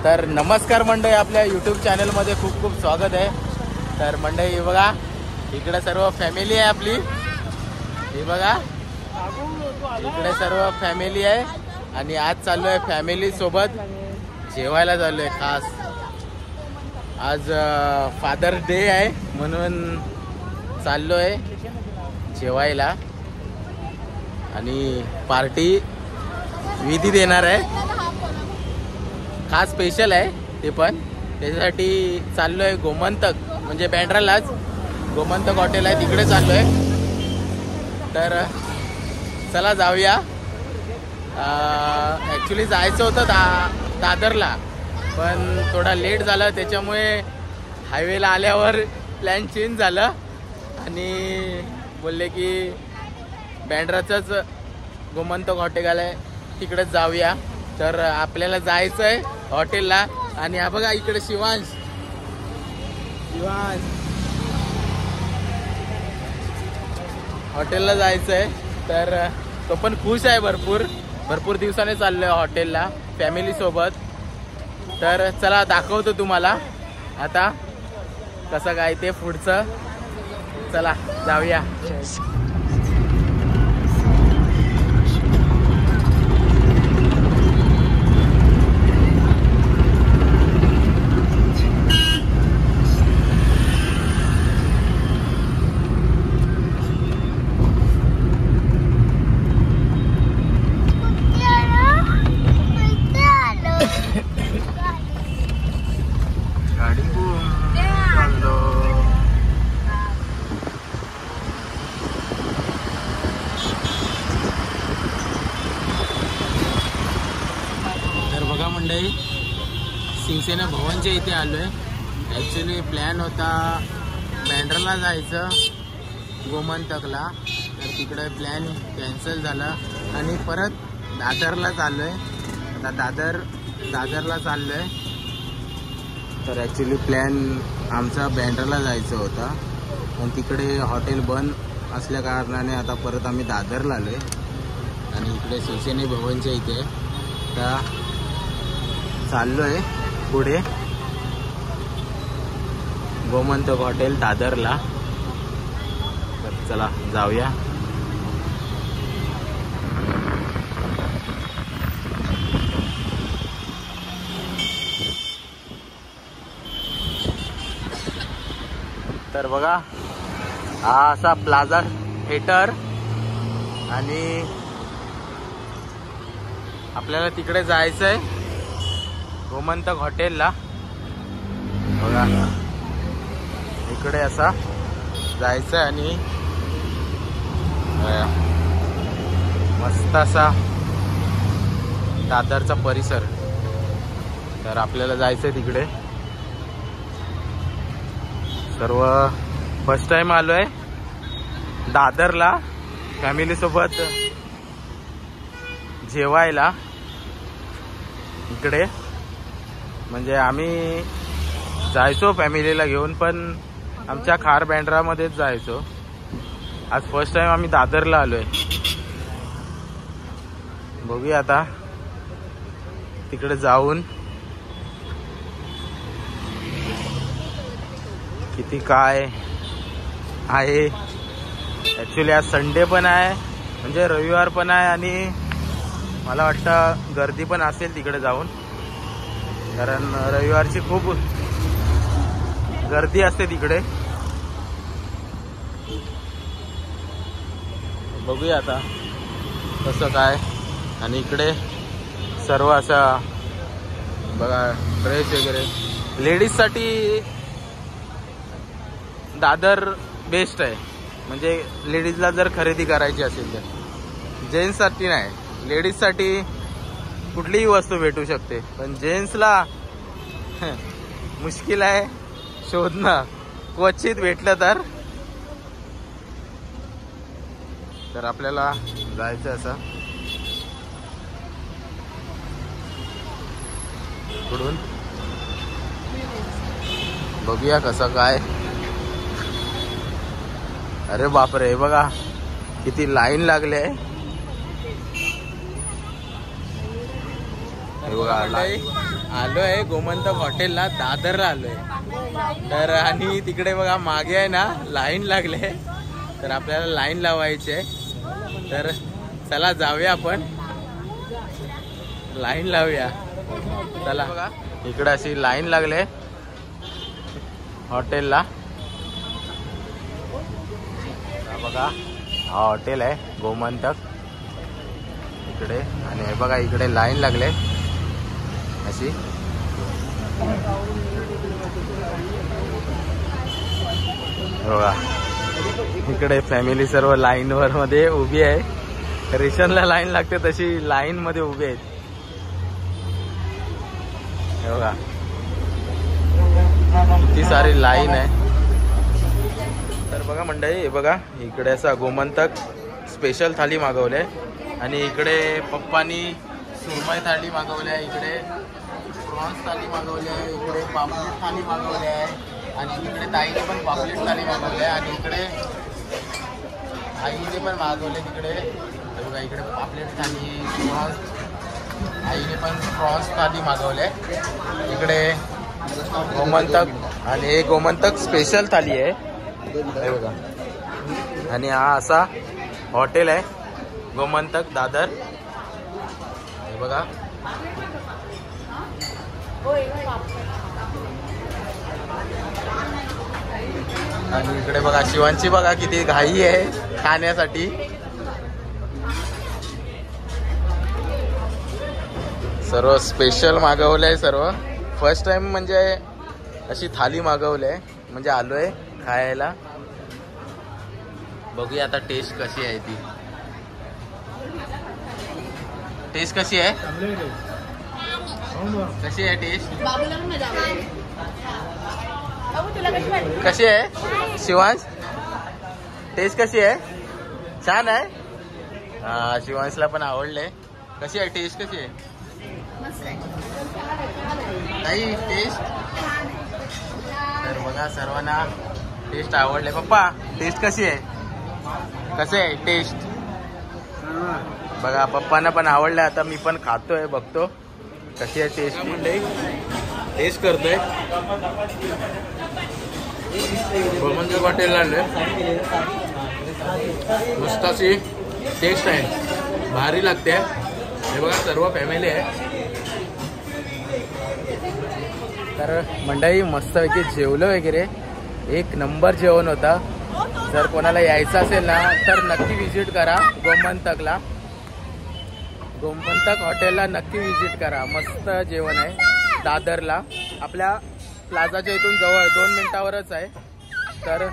तर नमस्कार मंडळी, आपल्या यूट्यूब चॅनलमध्ये खूप खूप स्वागत आहे। तर मंडळी बघा, इकडे सर्व फॅमिली आहे आपली। हे बघा, इकडे सर्व फॅमिली आहे आणि आज चाललो आहे फॅमिली सोबत जेवायला चाललो आहे। खास आज फादर्स डे आहे म्हणून चाललो आहे जेवायला आणि पार्टी विधी देणार आहे। खास स्पेशल आहे ते पण, त्याच्यासाठी चाललो आहे गोमंतक, म्हणजे बँड्रालाच गोमंतक हॉटेल आहे तिकडे चाललो आहे। तर चला जाऊया। ॲक्च्युली जायचं होतं दादरला, पण थोडा लेट झाला, त्याच्यामुळे हायवेला आल्यावर प्लॅन चेंज झालं आणि बोलले की बँड्राचंच गोमंतक हॉटेल आहे तिकडेच जाऊया। तर आपल्याला जायचं आहे हॉटेलला आणि हा बघा इकडे शिवांश हॉटेलला जायचं आहे। तर तो पण खुश आहे, भरपूर दिवसाने चाललो आहे हॉटेलला फॅमिली सोबत। तर चला दाखवतो तुम्हाला आता कसं काय ते पुढचं। चला जाऊया। मंडळी शिवसेना भवनच्या इथे आलो आहे। ॲक्च्युली प्लॅन होता बँड्राला जायचं गोमंतकला, तर तिकडे प्लॅन कॅन्सल झाला आणि परत दादरला चाललो आहे। आता दादरला चाललो आहे। तर ॲक्च्युली प्लॅन आमचा बँड्राला जायचं होता, पण तिकडे हॉटेल बंद असल्या कारणाने आता परत आम्ही दादरला आलो आहे आणि इकडे शिवसेना भवनच्या इथे तर चाललो आहे पुढे गोमंतक हॉटेल दादरला। तर चला जाऊया। तर बघा, हा असा प्लाझा थिएटर आणि आपल्याला तिकडे जायचं आहे गोमंतक हॉटेलला। बघा इकडे असा जायचं आणि मस्त असा दादरचा परिसर। तर आपल्याला जायचंय तिकडे। सर्व फर्स्ट टाइम आलोय दादरला फॅमिली सोबत जेवायला इकडे। म्हणजे आम्ही जायचो फॅमिलीला घेऊन, पण आमच्या खार बँड्रामध्येच जायचो। आज फर्स्ट टाइम आम्ही दादरला आलोय। बघूया आता तिकडे जाऊन किती काय आहे। ॲक्च्युली आज संडे पण आहे, म्हणजे रविवार पण आहे आणि मला वाटतं गर्दी पण असेल तिकडे जाऊन, कारण रविवारची खूप गर्दी असते तिकडे। बघूया आता कसं काय। आणि इकडे सर्व असा बघा ड्रेस वगैरे, लेडीजसाठी दादर बेस्ट आहे। म्हणजे लेडीजला जर खरेदी करायची असेल तर, जेंट्ससाठी नाही, लेडीजसाठी कुठलीही वस्तू भेटू शकते, पण जेंट्सला मुश्किल आहे शोधणं, क्वचित भेटलं तर आपल्याला जायचं असं पुढून। बघूया कसं काय। अरे बापरे, बघा किती लाईन लागली आहे। हे बघा आलोय गोमंतक हॉटेलला, दादरला आलोय. तर आणि तिकडे बघा मागे आहे ना लाईन लागले, तर आपल्याला लाईन लावायची. तर चला जाऊया आपण, लाईन लावूया. चला बघा इकडे अशी लाईन लागले हॉटेलला. बघा हा हॉटेल आहे गोमंतक इकडे. आणि हे बघा इकडे लाईन लागले अशी. बघा इकडे फॅमिली सर्व लाईन वर मध्ये उभी आहे. रेशनला लाईन लागते तशी लाईन मध्ये उभी आहेत. हे बघा किती सारी लाईन आहे. तर बघा मंडळी, हे बघा इकडे असा गोमंतक स्पेशल थाली मागवले. आणि इकडे पप्पानी सुरमई थाली मागवली आहे, इकडे प्रॉन्स थाली मागवली आहे, इकडे पापलेट थाली मागवली आहे, आणि इकडे ताईने पण पापलेट थाली मागवली आहे, आणि इकडे आईने पण मागवले तिकडे. हे बघा इकडे पापलेट थाली, प्रॉन्स, आईने पण प्रॉन्स थाली मागवले. इकडे गोमंतक, आणि हे गोमंतक स्पेशल थाली आहे हे बघा. आणि हा असा हॉटेल आहे गोमंतक दादर. हे बघा आणि इकडे बघा शिवांची बघा किती घाई आहे खाण्यासाठी. सर्व स्पेशल मागवलंय सर्व. फर्स्ट टाइम म्हणजे अशी थाली मागवलंय, म्हणजे आलोय खायला. बघूया आता टेस्ट कशी आहे ती. टेस्ट कशी आहे, कशी आहे टेस्ट, कशी आहे शिवांश, टेस्ट कशी आहे, छान आहे. हा शिवांशला पण आवडले. कशी आहे टेस्ट, कशी आहे ताई टेस्ट. तर बघा सर्वांना टेस्ट आवडले. पप्पा टेस्ट कशी आहे, कसं आहे टेस्ट. बघा पप्पांना पण आवडलं. आता मी पण खातोय, बघतो कशी आहे टेस्ट. म्हणजे टेस्ट करतोय. गोमंतक हॉटेलला आलोय, मस्त अशी टेस्ट आहे, भारी लागते. हे बघा सर्व फॅमिली आहे. तर मंडळी मस्तपैकी जेवलं वगैरे, एक नंबर जेवण होता. जर कोणाला यायचं असेल ना तर नक्की विजिट करा गोमंतकला. गोमंतक हॉटेलला नक्की विजिट करा. मस्त जेवण आहे दादरला, आपल्या प्लाझाच्या इथून जवळ 2 मिनिटावरच आहे. तर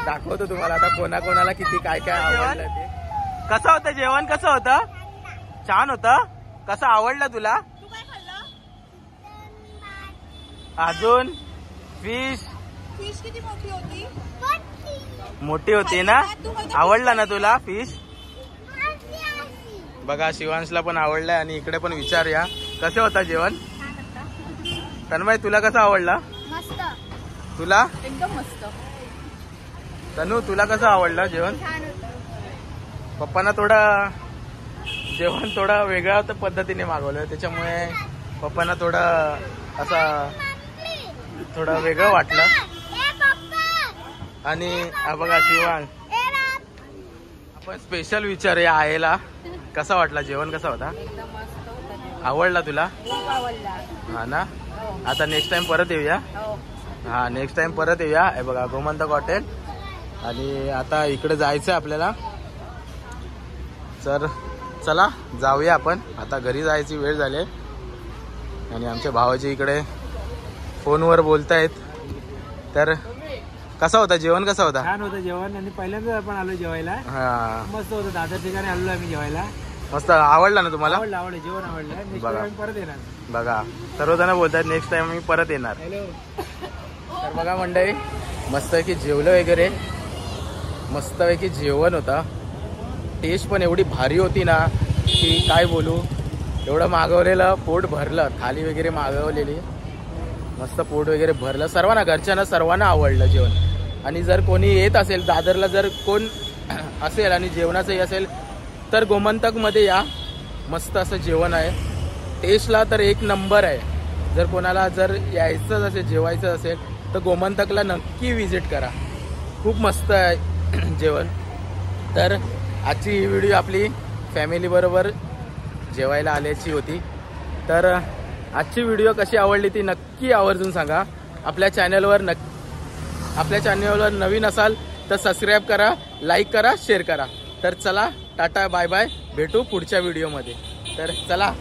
दाखवतो तुम्हाला आता कोणाकोणाला किती काय काय आवडलं ते. कसं होतं जेवण, कसं होतं, छान होतं. कसं आवडलं तुला. अजून फिश किती मोठी होती, मोठी होती ना. आवडला ना तुला फिश. बघा शिवांशला पण आवडलंय. आणि इकडे पण विचारूया कसं होतं जेवण. तन्मय तुला कसं आवडला. मस्त. तुला एकदम मस्त. तनू तुला कसं आवडलं जेवण. पप्पांना थोडं जेवण थोडं वेगळ्या पद्धतीने मागवलं, त्याच्यामुळे पप्पांना थोडं असं थोडं वेगळं वाटलं. आणि बघा शिवांश, आपण स्पेशल विचारूया आईला कसा वाटला जेवण, कसा होता. आवडला तुला. हा ना. आता नेक्स्ट टाइम परत येऊया. हा नेक्स्ट टाइम परत येऊया. हे बघा गोमंतक हॉटेल. आणि आता इकडे जायचं आपल्याला. तर चला जाऊया आपण. आता घरी जायची वेळ झाली. आणि आमच्या भावाची इकडे फोनवर बोलतायत. तर कसा होता जेवण, कसा होता. छान होतं जेवण. आणि पहिल्यांदा आपण आलो जेवायला. हा मस्त होतं. दादर ठिकाणी आलो आम्ही जेवायला. मस्त आवडला ना तुम्हाला. आवडलं जेवण आवडलं. बघा परत येणार. बघा सर्वजण बोलतात नेक्स्ट टाइम मी परत येणार. हॅलो. तर बघा मंडळी मस्तपैकी जेवलं वगैरे, मस्तपैकी जेवण होता. टेस्ट पण एवढी भारी होती ना की काय बोलू. एवढं मागवलेलं पोट भरलं. थाली वगैरे मागवलेली, मस्त पोट वगैरे भरलं. सर्वांना घरच्यांना सर्वांना आवडलं जेवण. आणि जर कोणी येत असेल दादरला, जर कोण असेल आणि जेवणाचंही असेल तर गोमंतकमध्ये या. मस्त असं जेवण आहे. टेस्टला तर एक नंबर आहे. जर कोणाला जर यायचं असेल जेवायचं असेल तर गोमंतकला नक्की विजिट करा. खूप मस्त आहे जेवण. तर आजची ही व्हिडिओ आपली फॅमिलीबरोबर जेवायला आल्याची होती. तर आजची व्हिडिओ कशी आवडली ती नक्की आवर्जून सांगा. आपल्या चॅनलवर नवीन असाल तर सबस्क्राईब करा, लाईक करा, शेअर करा. तर चला टाटा बाय बाय, भेटू पुढच्या व्हिडिओमध्ये. तर चला.